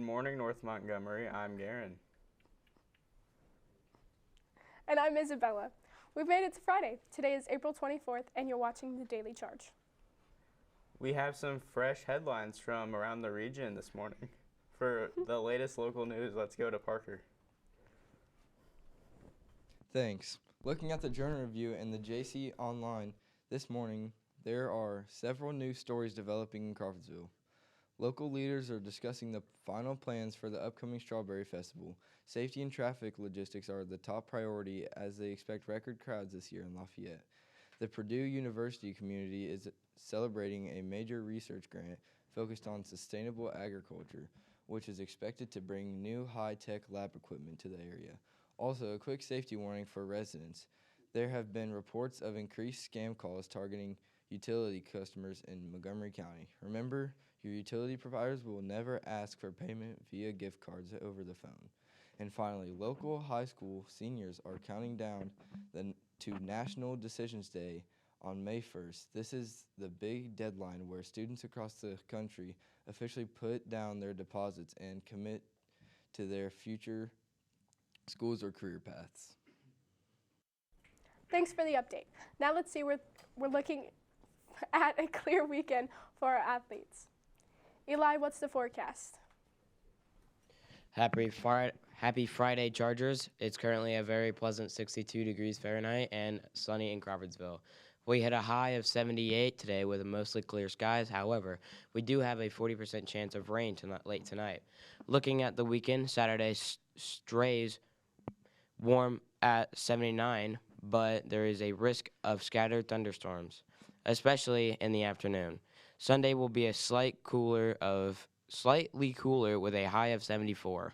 morning, North Montgomery. I'm Garen. And I'm Isabella. We've made it to Friday. Today is April 24th, and you're watching the Daily Charge. We have some fresh headlines from around the region this morning. For the latest local news, let's go to Parker. Thanks. Looking at the Journal Review and the JC Online this morning, there are several new stories developing in Crawfordsville. Local leaders are discussing the final plans for the upcoming Strawberry Festival. Safety and traffic logistics are the top priority as they expect record crowds this year in Lafayette. The Purdue University community is celebrating a major research grant focused on sustainable agriculture, which is expected to bring new high-tech lab equipment to the area. Also, a quick safety warning for residents. There have been reports of increased scam calls targeting utility customers in Montgomery County. Remember, your utility providers will never ask for payment via gift cards over the phone. And finally, local high school seniors are counting down to National Decisions Day on May 1st. This is the big deadline where students across the country officially put down their deposits and commit to their future schools or career paths. Thanks for the update. Now let's see we're looking at a clear weekend for our athletes. Eli, what's the forecast? Happy Friday, Chargers. It's currently a very pleasant 62 degrees Fahrenheit and sunny in Crawfordsville. We hit a high of 78 today with mostly clear skies. However, we do have a 40% chance of rain late tonight. Looking at the weekend, Saturday stays warm at 79, but there is a risk of scattered thunderstorms, especially in the afternoon. Sunday will be a slightly cooler with a high of 74.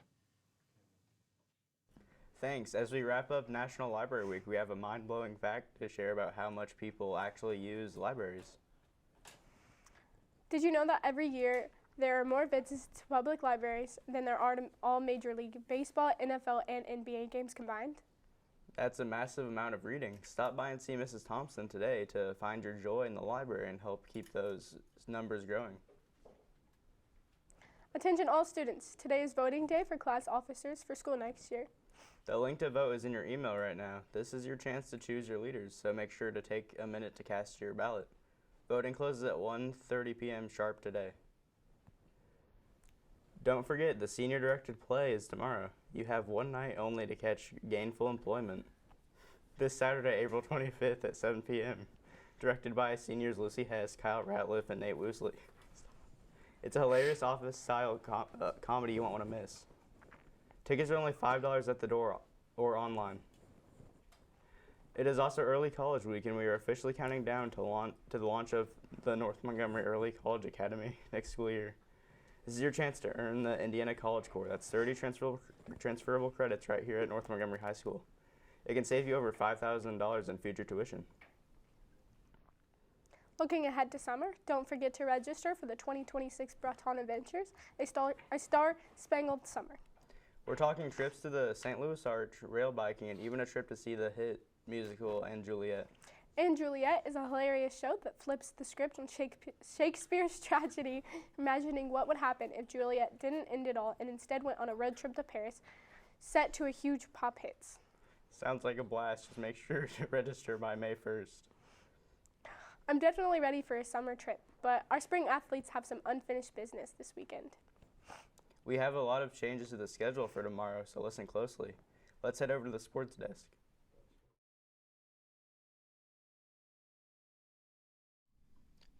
Thanks. As we wrap up National Library Week, we have a mind-blowing fact to share about how much people actually use libraries. Did you know that every year there are more visits to public libraries than there are to all Major League Baseball, NFL, and NBA games combined? That's a massive amount of reading. Stop by and see Mrs. Thompson today to find your joy in the library and help keep those numbers growing. Attention all students. Today is voting day for class officers for school next year. The link to vote is in your email right now. This is your chance to choose your leaders, so make sure to take a minute to cast your ballot. Voting closes at 1:30 p.m. sharp today. Don't forget, the senior directed play is tomorrow. You have one night only to catch Gainful Employment. This Saturday, April 25th at 7 p.m. Directed by seniors Lucy Hess, Kyle Ratliff, and Nate Woosley. It's a hilarious office-style comedy you won't want to miss. Tickets are only $5 at the door or online. It is also early college week, and we are officially counting down to the launch of the North Montgomery Early College Academy next school year. This is your chance to earn the Indiana College Core. That's 30 transferable credits right here at North Montgomery High School. It can save you over $5,000 in future tuition. Looking ahead to summer, don't forget to register for the 2026 Breton Adventures, a star-spangled summer. We're talking trips to the St. Louis Arch, rail biking, and even a trip to see the hit musical & Juliet. & Juliet is a hilarious show that flips the script on Shakespeare's tragedy, imagining what would happen if Juliet didn't end it all and instead went on a road trip to Paris, set to a huge pop hits. Sounds like a blast. Just make sure to register by May 1st. I'm definitely ready for a summer trip, but our spring athletes have some unfinished business this weekend. We have a lot of changes to the schedule for tomorrow, so listen closely. Let's head over to the sports desk.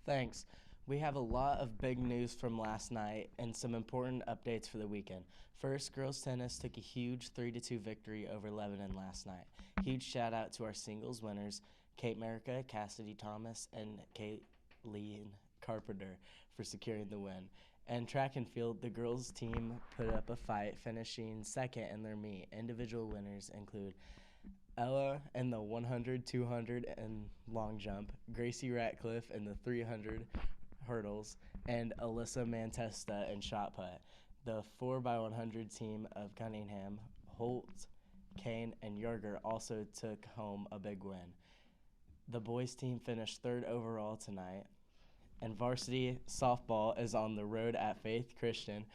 Thanks. We have a lot of big news from last night and some important updates for the weekend. First, girls tennis took a huge 3-2 victory over Lebanon last night. Huge shout out to our singles winners, Kate Merica, Cassidy Thomas, and Kaitlyn Carpenter for securing the win. And track and field, the girls team put up a fight, finishing second in their meet. Individual winners include Ella in the 100, 200, and long jump, Gracie Ratcliffe in the 300 hurdles, and Alyssa Mantesta in shot put. The 4x100 team of Cunningham, Holt, Kane, and Yerger also took home a big win. The boys team finished third overall tonight, and varsity softball is on the road at Faith Christian.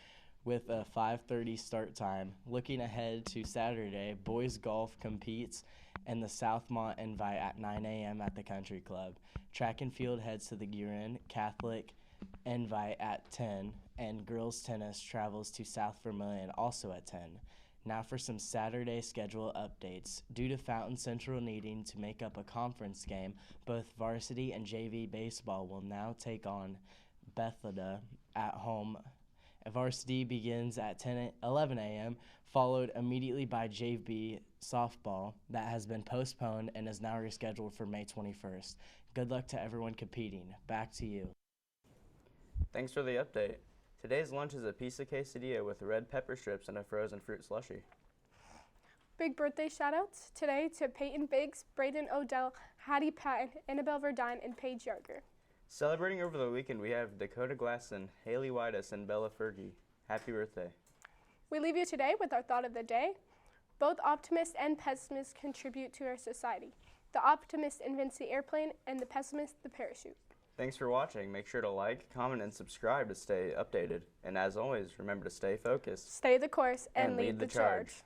with a 5:30 start time. Looking ahead to Saturday, boys golf competes in the Southmont Invite at 9 a.m. at the Country Club. Track and field heads to the Guerin Catholic Invite at 10, and girls tennis travels to South Vermilion also at 10. Now for some Saturday schedule updates. Due to Fountain Central needing to make up a conference game, both varsity and JV baseball will now take on Bethesda at home. Varsity begins at 11 a.m., followed immediately by JV softball that has been postponed and is now rescheduled for May 21st. Good luck to everyone competing. Back to you. Thanks for the update. Today's lunch is a piece of quesadilla with red pepper strips and a frozen fruit slushie. Big birthday shoutouts today to Peyton Biggs, Braden Odell, Hattie Patton, Annabelle Verdine, and Paige Yarger. Celebrating over the weekend, we have Dakota Glasson, Haley Whitus, and Bella Fergie. Happy birthday. We leave you today with our thought of the day. Both optimists and pessimists contribute to our society. The optimist invents the airplane, and the pessimist the parachute. Thanks for watching. Make sure to like, comment, and subscribe to stay updated. And as always, remember to stay focused. Stay the course and lead the charge.